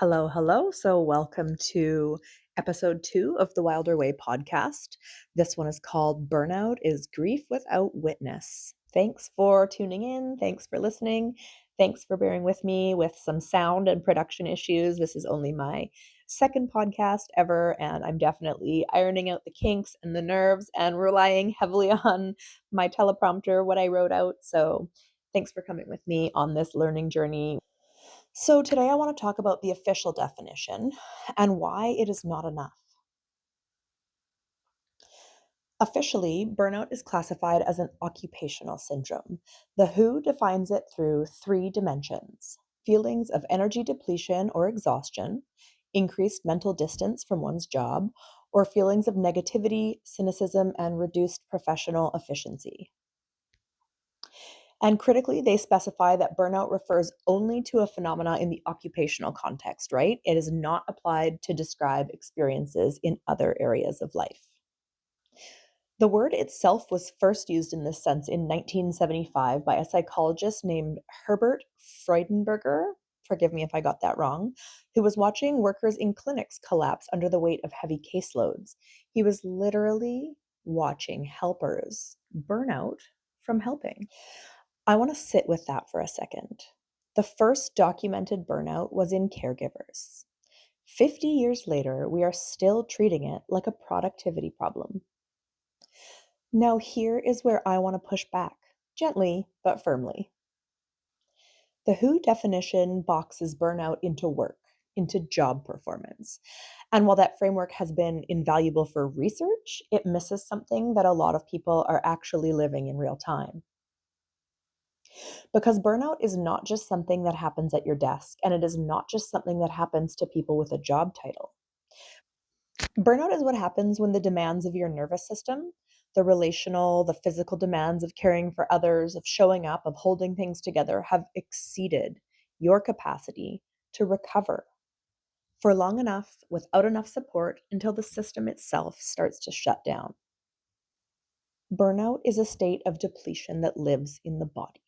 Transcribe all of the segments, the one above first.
Hello, hello. So, welcome to episode 2 of the Wilder Way podcast. This one is called Burnout is Grief Without Witness. Thanks for tuning in. Thanks for listening. Thanks for bearing with me with some sound and production issues. This is only my second podcast ever, and I'm definitely ironing out the kinks and the nerves and relying heavily on my teleprompter, what I wrote out. So, thanks for coming with me on this learning journey. So, today I want to talk about the official definition and why it is not enough. Officially, burnout is classified as an occupational syndrome. The WHO defines it through 3 dimensions: feelings of energy depletion or exhaustion, increased mental distance from one's job, or feelings of negativity, cynicism, and reduced professional efficiency. And critically, they specify that burnout refers only to a phenomena in the occupational context, right? It is not applied to describe experiences in other areas of life. The word itself was first used in this sense in 1975 by a psychologist named Herbert Freudenberger, forgive me if I got that wrong, who was watching workers in clinics collapse under the weight of heavy caseloads. He was literally watching helpers burn out from helping. I want to sit with that for a second. The first documented burnout was in caregivers. 50 years later, we are still treating it like a productivity problem. Now, here is where I want to push back, gently but firmly. The WHO definition boxes burnout into work, into job performance. And while that framework has been invaluable for research, it misses something that a lot of people are actually living in real time. Because burnout is not just something that happens at your desk, and it is not just something that happens to people with a job title. Burnout is what happens when the demands of your nervous system, the relational, the physical demands of caring for others, of showing up, of holding things together, have exceeded your capacity to recover for long enough without enough support until the system itself starts to shut down. Burnout is a state of depletion that lives in the body.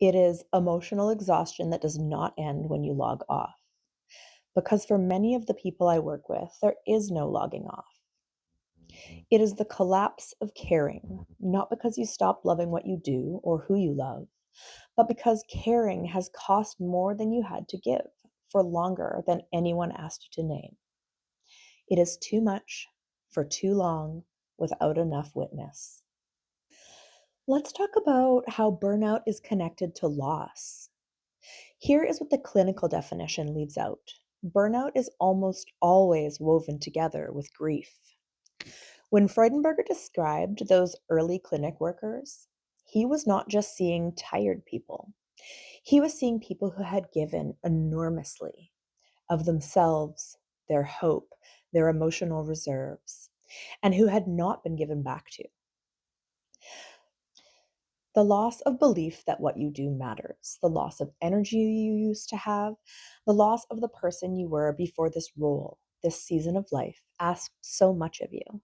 It is emotional exhaustion that does not end when you log off. Because for many of the people I work with, there is no logging off. It is the collapse of caring, not because you stopped loving what you do or who you love, but because caring has cost more than you had to give for longer than anyone asked you to name. It is too much for too long without enough witness. Let's talk about how burnout is connected to loss. Here is what the clinical definition leaves out. Burnout is almost always woven together with grief. When Freudenberger described those early clinic workers, he was not just seeing tired people. He was seeing people who had given enormously of themselves, their hope, their emotional reserves, and who had not been given back to. The loss of belief that what you do matters, the loss of energy you used to have, the loss of the person you were before this role, this season of life, asked so much of you.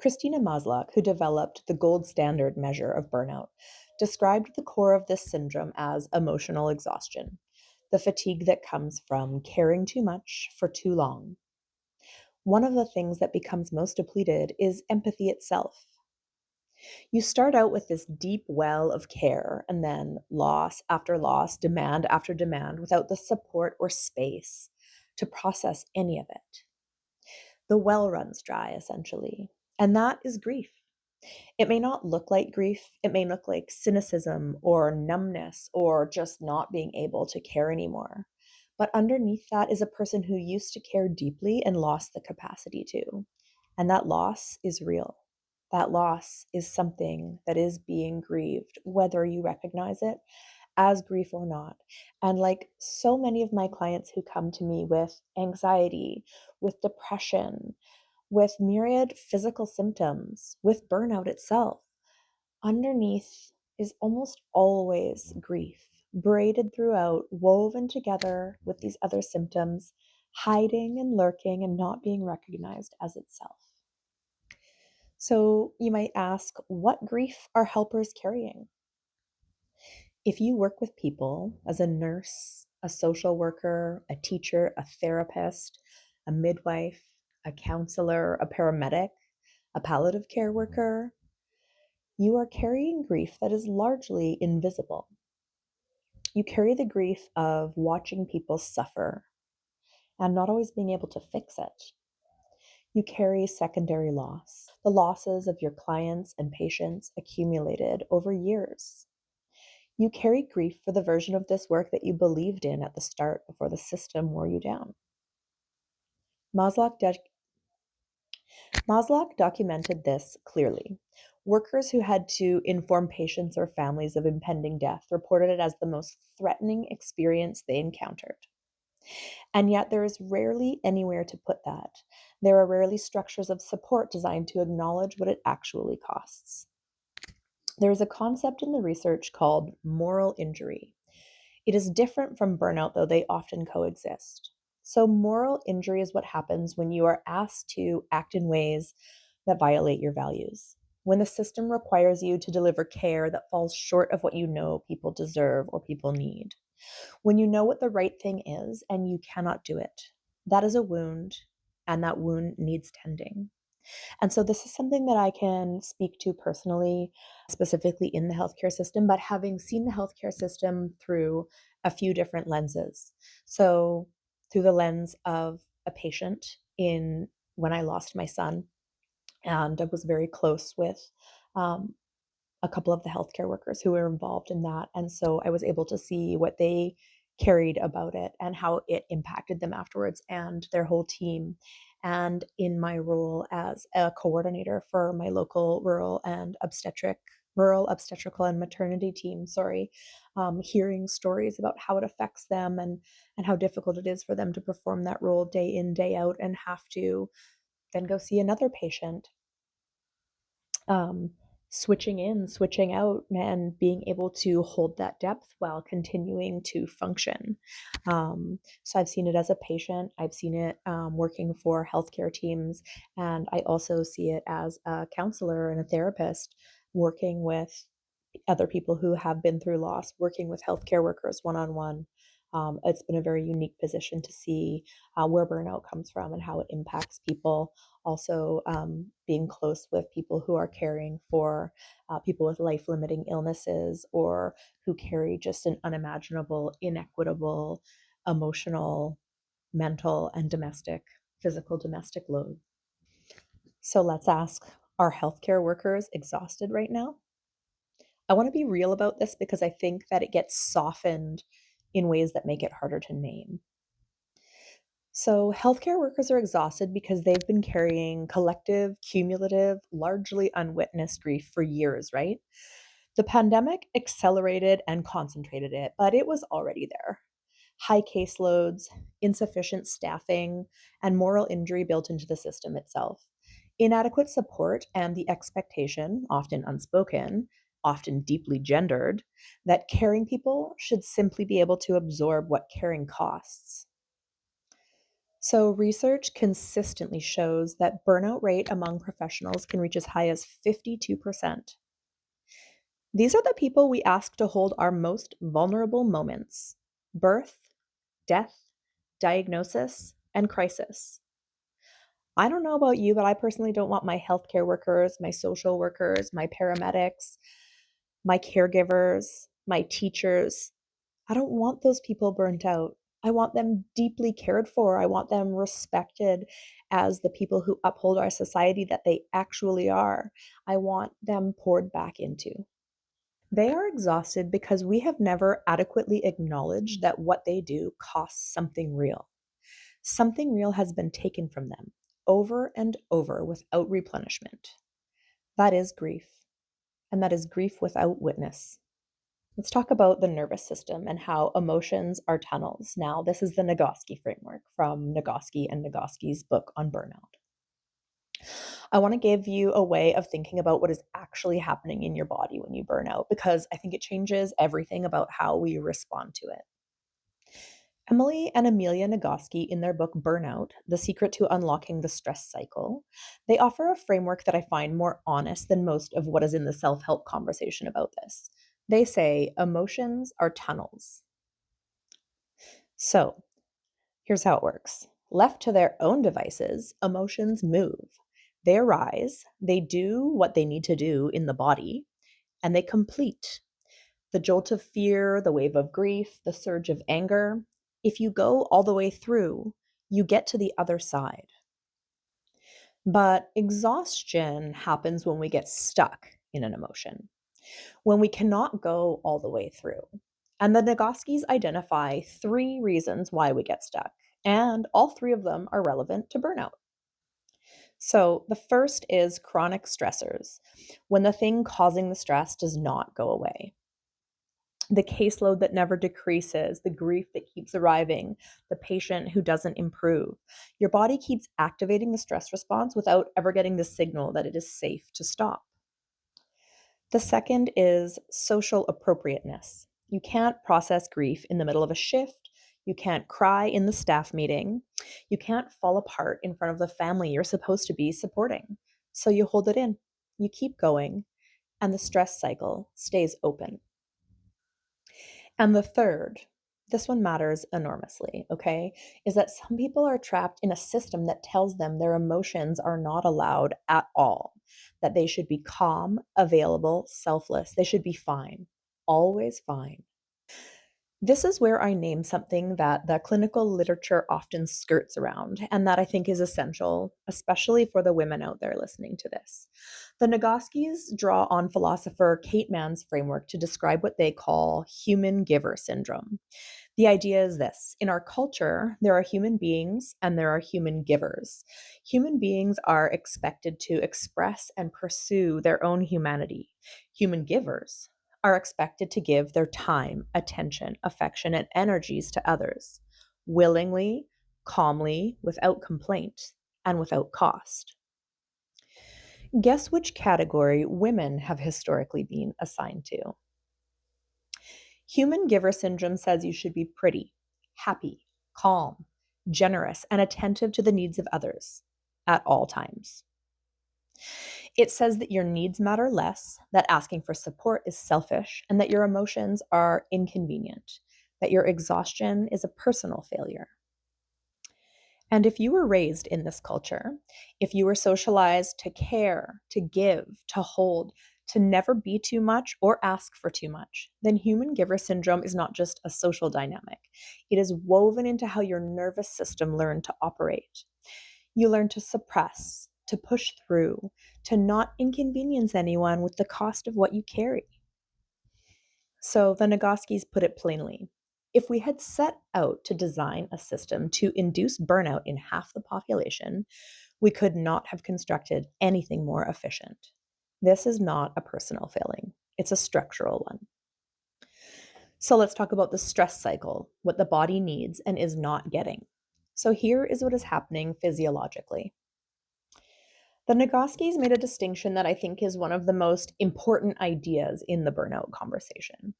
Christina Maslach, who developed the gold standard measure of burnout, described the core of this syndrome as emotional exhaustion, the fatigue that comes from caring too much for too long. One of the things that becomes most depleted is empathy itself. You start out with this deep well of care, and then loss after loss, demand after demand, without the support or space to process any of it. The well runs dry, essentially, and that is grief. It may not look like grief, it may look like cynicism or numbness or just not being able to care anymore. But underneath that is a person who used to care deeply and lost the capacity to. And that loss is real. That loss is something that is being grieved, whether you recognize it as grief or not. And like so many of my clients who come to me with anxiety, with depression, with myriad physical symptoms, with burnout itself, underneath is almost always grief, braided throughout, woven together with these other symptoms, hiding and lurking and not being recognized as itself. So you might ask, what grief are helpers carrying? If you work with people as a nurse, a social worker, a teacher, a therapist, a midwife, a counselor, a paramedic, a palliative care worker, you are carrying grief that is largely invisible. You carry the grief of watching people suffer and not always being able to fix it. You carry secondary loss, the losses of your clients and patients accumulated over years. You carry grief for the version of this work that you believed in at the start before the system wore you down. Maslow, Maslow documented this clearly. Workers who had to inform patients or families of impending death reported it as the most threatening experience they encountered. And yet, there is rarely anywhere to put that. There are rarely structures of support designed to acknowledge what it actually costs. There is a concept in the research called moral injury. It is different from burnout, though they often coexist. So, moral injury is what happens when you are asked to act in ways that violate your values. When the system requires you to deliver care that falls short of what you know people deserve or people need. When you know what the right thing is and you cannot do it. That is a wound, and that wound needs tending. And so this is something that I can speak to personally, specifically in the healthcare system, but having seen the healthcare system through a few different lenses. So through the lens of a patient in when I lost my son, and I was very close with um, a couple of the healthcare workers who were involved in that. And so I was able to see what they carried about it and how it impacted them afterwards and their whole team. And in my role as a coordinator for my local rural obstetrical and maternity team, hearing stories about how it affects them and how difficult it is for them to perform that role day in, day out, and have to then go see another patient, um, switching in, switching out, and being able to hold that depth while continuing to function. So I've seen it as a patient, I've seen it working for healthcare teams, and I also see it as a counselor and a therapist working with other people who have been through loss, working with healthcare workers one on one. It's been a very unique position to see where burnout comes from and how it impacts people. Also, being close with people who are caring for people with life limiting illnesses or who carry just an unimaginable, inequitable, emotional, mental, and physical domestic load. So let's ask, are healthcare workers exhausted right now? I want to be real about this because I think that it gets softened in ways that make it harder to name. So, healthcare workers are exhausted because they've been carrying collective, cumulative, largely unwitnessed grief for years, right? The pandemic accelerated and concentrated it, but it was already there. High caseloads, insufficient staffing, and moral injury built into the system itself. Inadequate support and the expectation, often unspoken, often deeply gendered, that caring people should simply be able to absorb what caring costs. So, research consistently shows that burnout rate among professionals can reach as high as 52%. These are the people we ask to hold our most vulnerable moments: birth, death, diagnosis, and crisis. I don't know about you, but I personally don't want my healthcare workers, my social workers, my paramedics, my caregivers, my teachers. I don't want those people burnt out. I want them deeply cared for. I want them respected as the people who uphold our society that they actually are. I want them poured back into. They are exhausted because we have never adequately acknowledged that what they do costs something real. Something real has been taken from them over and over without replenishment. That is grief, and that is grief without witness. Let's talk about the nervous system and how emotions are tunnels. Now, this is the Nagoski framework from Nagoski and Nagoski's book on burnout. I want to give you a way of thinking about what is actually happening in your body when you burn out, because I think it changes everything about how we respond to it. Emily and Amelia Nagoski, in their book Burnout, The Secret to Unlocking the Stress Cycle, they offer a framework that I find more honest than most of what is in the self-help conversation about this. They say emotions are tunnels. So, here's how it works. Left to their own devices, emotions move. They arise, they do what they need to do in the body, and they complete. The jolt of fear, the wave of grief, the surge of anger. If you go all the way through, you get to the other side. But exhaustion happens when we get stuck in an emotion, when we cannot go all the way through. And the Nagoskis identify three reasons why we get stuck, and all three of them are relevant to burnout. So the first is chronic stressors, when the thing causing the stress does not go away. The caseload that never decreases, the grief that keeps arriving, the patient who doesn't improve. Your body keeps activating the stress response without ever getting the signal that it is safe to stop. The second is social appropriateness. You can't process grief in the middle of a shift. You can't cry in the staff meeting. You can't fall apart in front of the family you're supposed to be supporting. So you hold it in, you keep going, and the stress cycle stays open. And the third, this one matters enormously, okay, is that some people are trapped in a system that tells them their emotions are not allowed at all, that they should be calm, available, selfless. They should be fine, always fine. This is where I name something that the clinical literature often skirts around, and that I think is essential, especially for the women out there listening to this. The Nagoskis draw on philosopher Kate Mann's framework to describe what they call human giver syndrome. The idea is this: in our culture, there are human beings and there are human givers. Human beings are expected to express and pursue their own humanity. Human givers are expected to give their time, attention, affection, and energies to others willingly, calmly, without complaint, and without cost. Guess which category women have historically been assigned to? Human giver syndrome says you should be pretty, happy, calm, generous, and attentive to the needs of others at all times. It says that your needs matter less, that asking for support is selfish, and that your emotions are inconvenient, that your exhaustion is a personal failure. And if you were raised in this culture, if you were socialized to care, to give, to hold, to never be too much or ask for too much, then human giver syndrome is not just a social dynamic. It is woven into how your nervous system learned to operate. You learn to suppress, to push through, to not inconvenience anyone with the cost of what you carry. So the Nagoskis put it plainly: if we had set out to design a system to induce burnout in half the population, we could not have constructed anything more efficient. This is not a personal failing, it's a structural one. So let's talk about the stress cycle, what the body needs and is not getting. So here is what is happening physiologically. The Nagoskis made a distinction that I think is one of the most important ideas in the burnout conversation.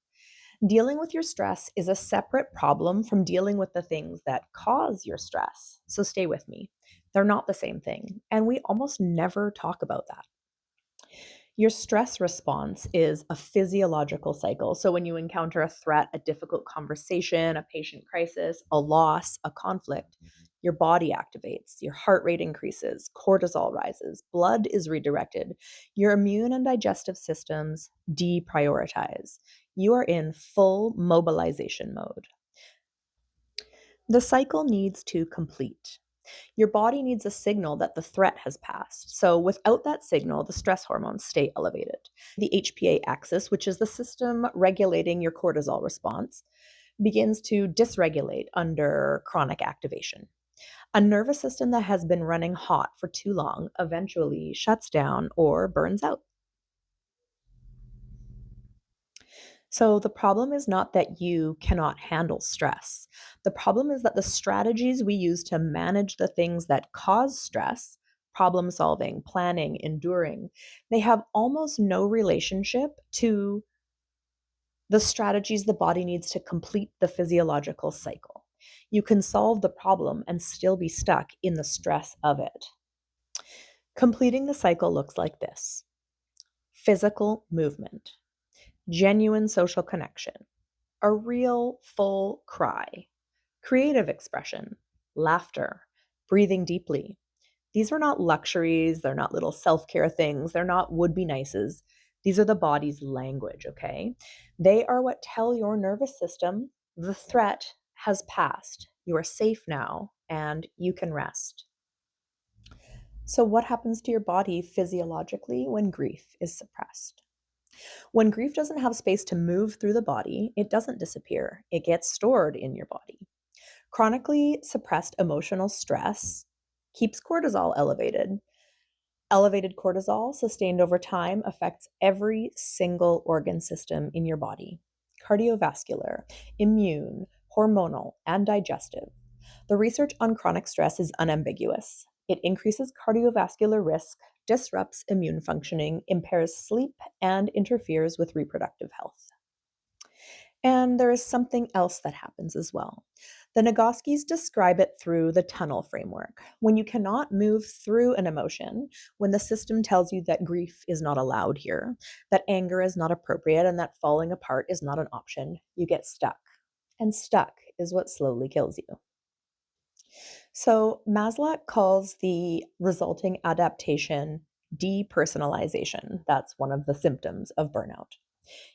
Dealing with your stress is a separate problem from dealing with the things that cause your stress. So stay with me. They're not the same thing, and we almost never talk about that. Your stress response is a physiological cycle. So when you encounter a threat, a difficult conversation, a patient crisis, a loss, a conflict, your body activates, your heart rate increases, cortisol rises, blood is redirected, your immune and digestive systems deprioritize. You are in full mobilization mode. The cycle needs to complete. Your body needs a signal that the threat has passed. So without that signal, the stress hormones stay elevated. The HPA axis, which is the system regulating your cortisol response, begins to dysregulate under chronic activation. A nervous system that has been running hot for too long eventually shuts down or burns out. So the problem is not that you cannot handle stress. The problem is that the strategies we use to manage the things that cause stress, problem solving, planning, enduring, they have almost no relationship to the strategies the body needs to complete the physiological cycle. You can solve the problem and still be stuck in the stress of it. Completing the cycle looks like this: physical movement, genuine social connection, a real full cry, Creative expression, laughter, breathing deeply. These are not luxuries, they're not little self care things, they're not would be nices. These are the body's language, okay? They are what tell your nervous system the threat has passed. You are safe now and you can rest. So, what happens to your body physiologically when grief is suppressed? When grief doesn't have space to move through the body, it doesn't disappear, it gets stored in your body. Chronically suppressed emotional stress keeps cortisol elevated. Elevated cortisol, sustained over time, affects every single organ system in your body: cardiovascular, immune, hormonal, and digestive. The research on chronic stress is unambiguous. It increases cardiovascular risk, disrupts immune functioning, impairs sleep, and interferes with reproductive health. And there is something else that happens as well. The Nagoskis describe it through the tunnel framework. When you cannot move through an emotion, when the system tells you that grief is not allowed here, that anger is not appropriate, and that falling apart is not an option, you get stuck. And stuck is what slowly kills you. So Maslow calls the resulting adaptation depersonalization. That's one of the symptoms of burnout.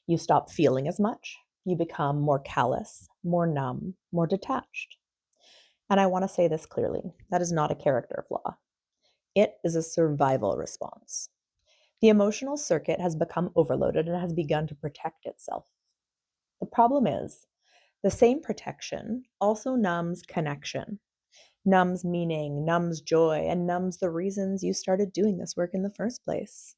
You stop feeling as much. You become more callous, more numb, more detached. And I want to say this clearly: that is not a character flaw. It is a survival response. The emotional circuit has become overloaded and has begun to protect itself. The problem is, the same protection also numbs connection, numbs meaning, numbs joy, and numbs the reasons you started doing this work in the first place.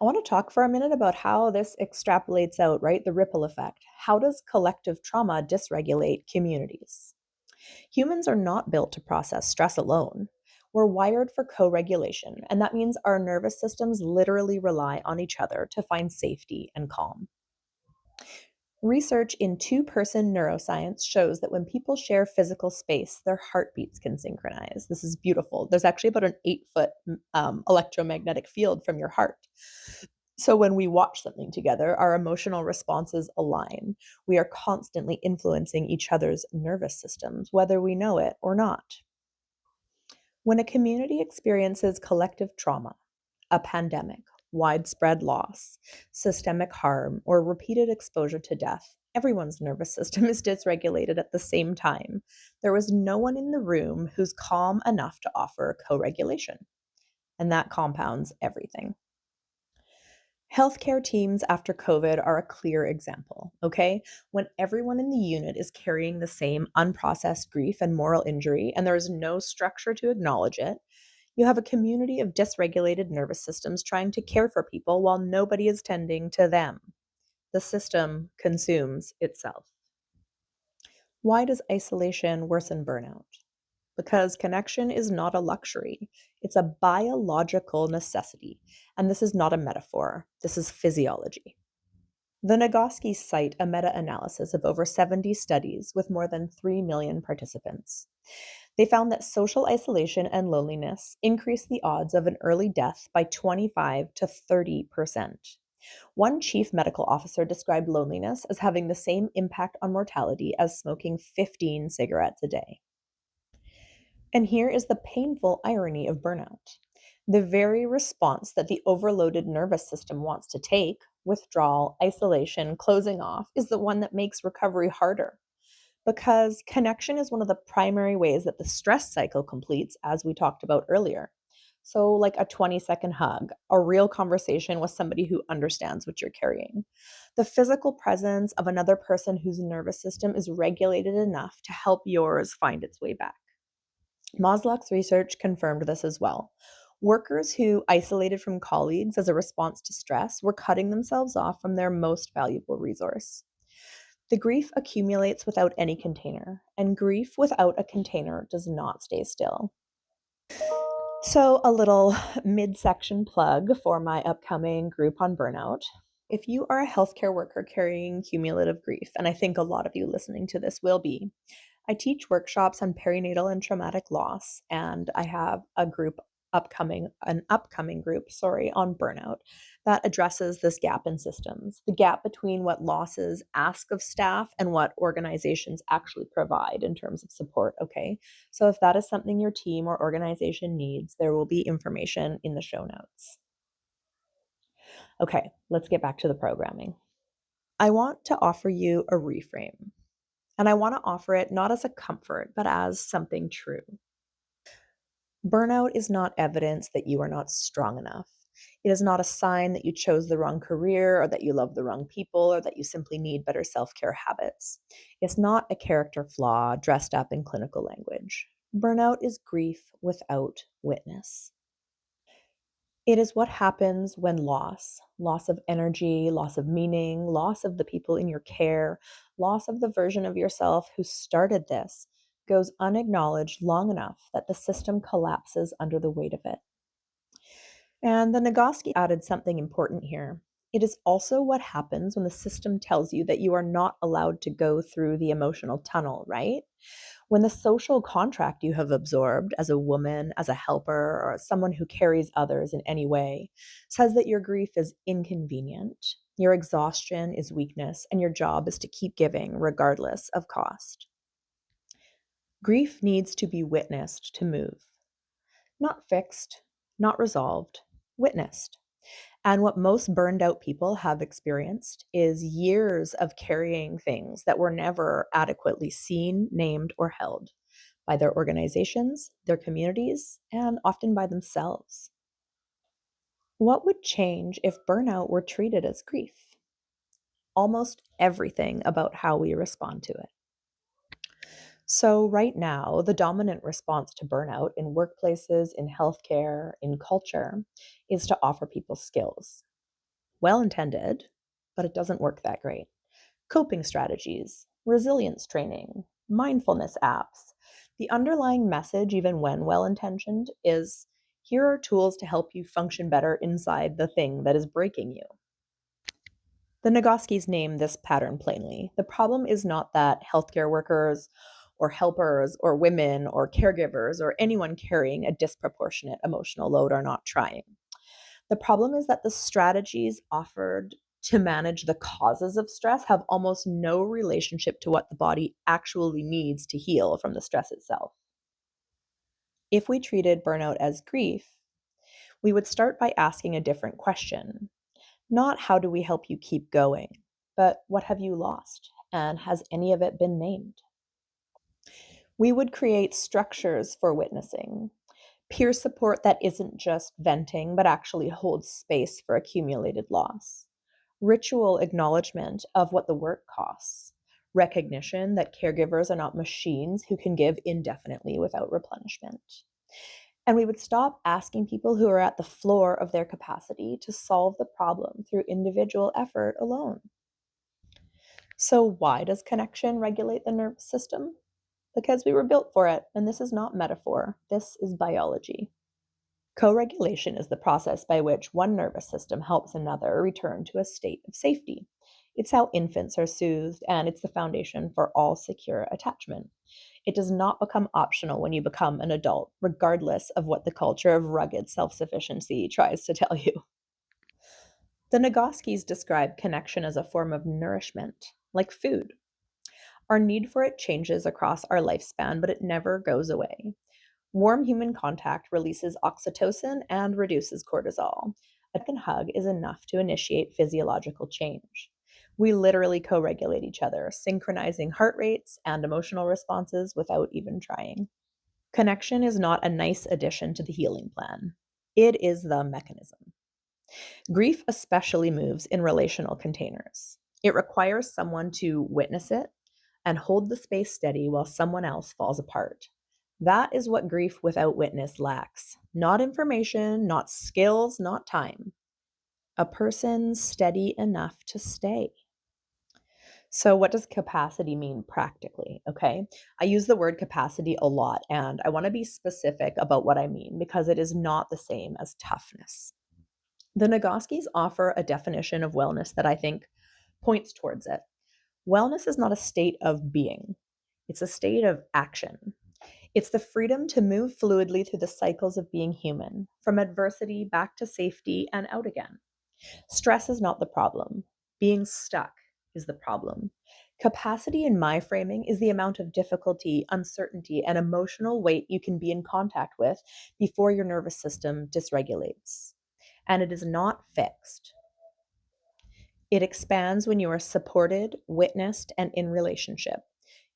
I want to talk for a minute about how this extrapolates out, right? The ripple effect. How does collective trauma dysregulate communities? Humans are not built to process stress alone. We're wired for co regulation, and that means our nervous systems literally rely on each other to find safety and calm. Research in two-person neuroscience shows that when people share physical space, their heartbeats can synchronize. This is beautiful. There's actually about an 8-foot electromagnetic field from your heart. So when we watch something together, our emotional responses align. We are constantly influencing each other's nervous systems, whether we know it or not. When a community experiences collective trauma, a pandemic, widespread loss, systemic harm, or repeated exposure to death, everyone's nervous system is dysregulated at the same time. There was no one in the room who's calm enough to offer co regulation, and that compounds everything. Healthcare teams after COVID are a clear example, okay? When everyone in the unit is carrying the same unprocessed grief and moral injury, and there is no structure to acknowledge it, you have a community of dysregulated nervous systems trying to care for people while nobody is tending to them. The system consumes itself. Why does isolation worsen burnout? Because connection is not a luxury, it's a biological necessity. And this is not a metaphor, this is physiology. The Nagoski cite a meta analysis of over 70 studies with more than 3 million participants. They found that social isolation and loneliness increase the odds of an early death by 25 to 30%. One chief medical officer described loneliness as having the same impact on mortality as smoking 15 cigarettes a day. And here is the painful irony of burnout. The very response that the overloaded nervous system wants to take, withdrawal, isolation, closing off, is the one that makes recovery harder. Because connection is one of the primary ways that the stress cycle completes, as we talked about earlier. So, like a 20-second hug, a real conversation with somebody who understands what you're carrying. The physical presence of another person whose nervous system is regulated enough to help yours find its way back. Maslach's research confirmed this as well. Workers who isolated from colleagues as a response to stress were cutting themselves off from their most valuable resource. The grief accumulates without any container, and grief without a container does not stay still. So, a little midsection plug for my upcoming group on burnout. If you are a healthcare worker carrying cumulative grief, and I think a lot of you listening to this will be, I teach workshops on perinatal and traumatic loss, and I have a group upcoming group, on burnout that addresses this gap in systems, the gap between what losses ask of staff and what organizations actually provide in terms of support. Okay. So if that is something your team or organization needs, there will be information in the show notes. Okay, let's get back to the programming. I want to offer you a reframe, and I want to offer it not as a comfort, but as something true. Burnout is not evidence that you are not strong enough. It is not a sign that you chose the wrong career or that you love the wrong people or that you simply need better self care habits. It's not a character flaw dressed up in clinical language. Burnout is grief without witness. It is what happens when loss of energy, loss of meaning, loss of the people in your care, loss of the version of yourself who started this, goes unacknowledged long enough that the system collapses under the weight of it. And the Nagoski added something important here. It is also what happens when the system tells you that you are not allowed to go through the emotional tunnel, right? When the social contract you have absorbed as a woman, as a helper, or as someone who carries others in any way says that your grief is inconvenient, your exhaustion is weakness, and your job is to keep giving regardless of cost. Grief needs to be witnessed to move, not fixed, not resolved, witnessed. And what most burned out people have experienced is years of carrying things that were never adequately seen, named, or held by their organizations, their communities, and often by themselves. What would change if burnout were treated as grief? Almost everything about how we respond to it. So, right now, the dominant response to burnout in workplaces, in healthcare, in culture is to offer people skills. Well intended, but it doesn't work that great. Coping strategies, resilience training, mindfulness apps. The underlying message, even when well intentioned, is here are tools to help you function better inside the thing that is breaking you. The Nagoskis name this pattern plainly. The problem is not that healthcare workers or helpers or women or caregivers or anyone carrying a disproportionate emotional load are not trying. The problem is that the strategies offered to manage the causes of stress have almost no relationship to what the body actually needs to heal from the stress itself. If we treated burnout as grief, we would start by asking a different question. Not how do we help you keep going, but what have you lost? And has any of it been named? We would create structures for witnessing, peer support that isn't just venting, but actually holds space for accumulated loss. Ritual acknowledgement of what the work costs. Recognition that caregivers are not machines who can give indefinitely without replenishment. And we would stop asking people who are at the floor of their capacity to solve the problem through individual effort alone. So, why does connection regulate the nervous system? Because we were built for it, and this is not metaphor, this is biology. Co-regulation is the process by which one nervous system helps another return to a state of safety. It's how infants are soothed, and it's the foundation for all secure attachment. It does not become optional when you become an adult, regardless of what the culture of rugged self-sufficiency tries to tell you. The Nagoskis describe connection as a form of nourishment, like food. Our need for it changes across our lifespan, but it never goes away. Warm human contact releases oxytocin and reduces cortisol. A second hug is enough to initiate physiological change. We literally co regulate each other, synchronizing heart rates and emotional responses without even trying. Connection is not a nice addition to the healing plan, it is the mechanism. Grief especially moves in relational containers. It requires someone to witness it and hold the space steady while someone else falls apart. That is what grief without witness lacks. Not information, not skills, not time. A person steady enough to stay. So, what does capacity mean practically? Okay. I use the word capacity a lot, and I want to be specific about what I mean because it is not the same as toughness. The Nagoskis offer a definition of wellness that I think points towards it. Wellness is not a state of being, it's a state of action. It's the freedom to move fluidly through the cycles of being human, from adversity back to safety and out again. Stress is not the problem. Being stuck is the problem. Capacity in my framing is the amount of difficulty, uncertainty, and emotional weight you can be in contact with before your nervous system dysregulates. And it is not fixed. It expands when you are supported, witnessed, and in relationship.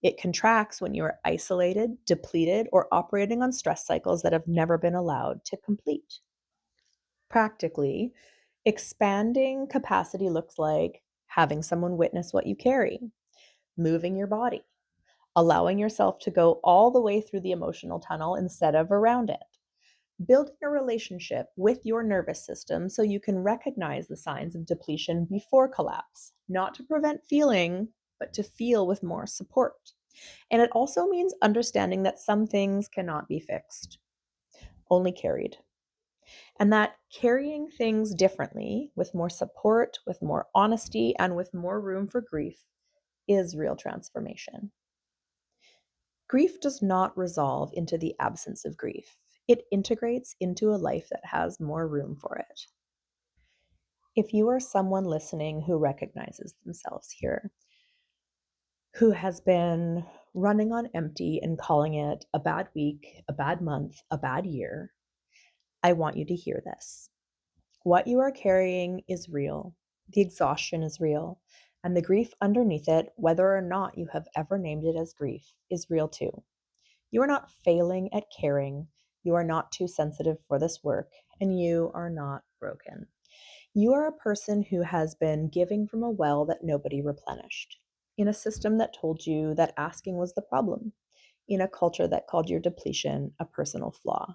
It contracts when you are isolated, depleted, or operating on stress cycles that have never been allowed to complete. Practically, expanding capacity looks like having someone witness what you carry, moving your body, allowing yourself to go all the way through the emotional tunnel instead of around it, building a relationship with your nervous system so you can recognize the signs of depletion before collapse, not to prevent feeling, but to feel with more support. And it also means understanding that some things cannot be fixed, only carried. And that carrying things differently, with more support, with more honesty, and with more room for grief, is real transformation. Grief does not resolve into the absence of grief. It integrates into a life that has more room for it. If you are someone listening who recognizes themselves here, who has been running on empty and calling it a bad week, a bad month, a bad year, I want you to hear this. What you are carrying is real. The exhaustion is real. And the grief underneath it, whether or not you have ever named it as grief, is real too. You are not failing at caring. You are not too sensitive for this work. And you are not broken. You are a person who has been giving from a well that nobody replenished, in a system that told you that asking was the problem, in a culture that called your depletion a personal flaw.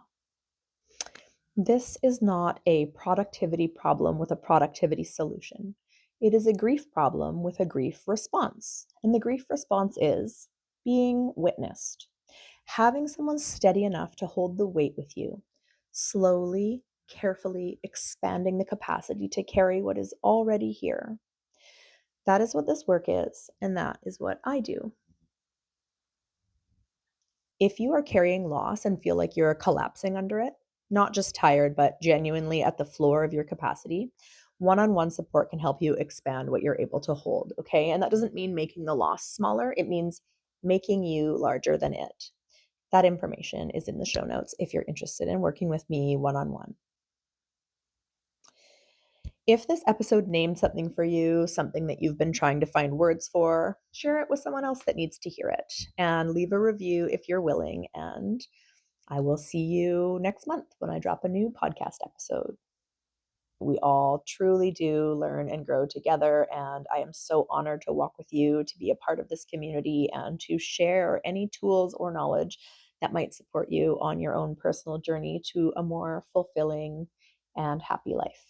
This is not a productivity problem with a productivity solution. It is a grief problem with a grief response. And the grief response is being witnessed, having someone steady enough to hold the weight with you, slowly, carefully expanding the capacity to carry what is already here. That is what this work is, and that is what I do. If you are carrying loss and feel like you're collapsing under it, not just tired, but genuinely at the floor of your capacity, one on one support can help you expand what you're able to hold. Okay. And that doesn't mean making the loss smaller, it means making you larger than it. That information is in the show notes if you're interested in working with me one on one. If this episode named something for you, something that you've been trying to find words for, share it with someone else that needs to hear it and leave a review if you're willing. And I will see you next month when I drop a new podcast episode. We all truly do learn and grow together, and I am so honored to walk with you, to be a part of this community, and to share any tools or knowledge that might support you on your own personal journey to a more fulfilling and happy life.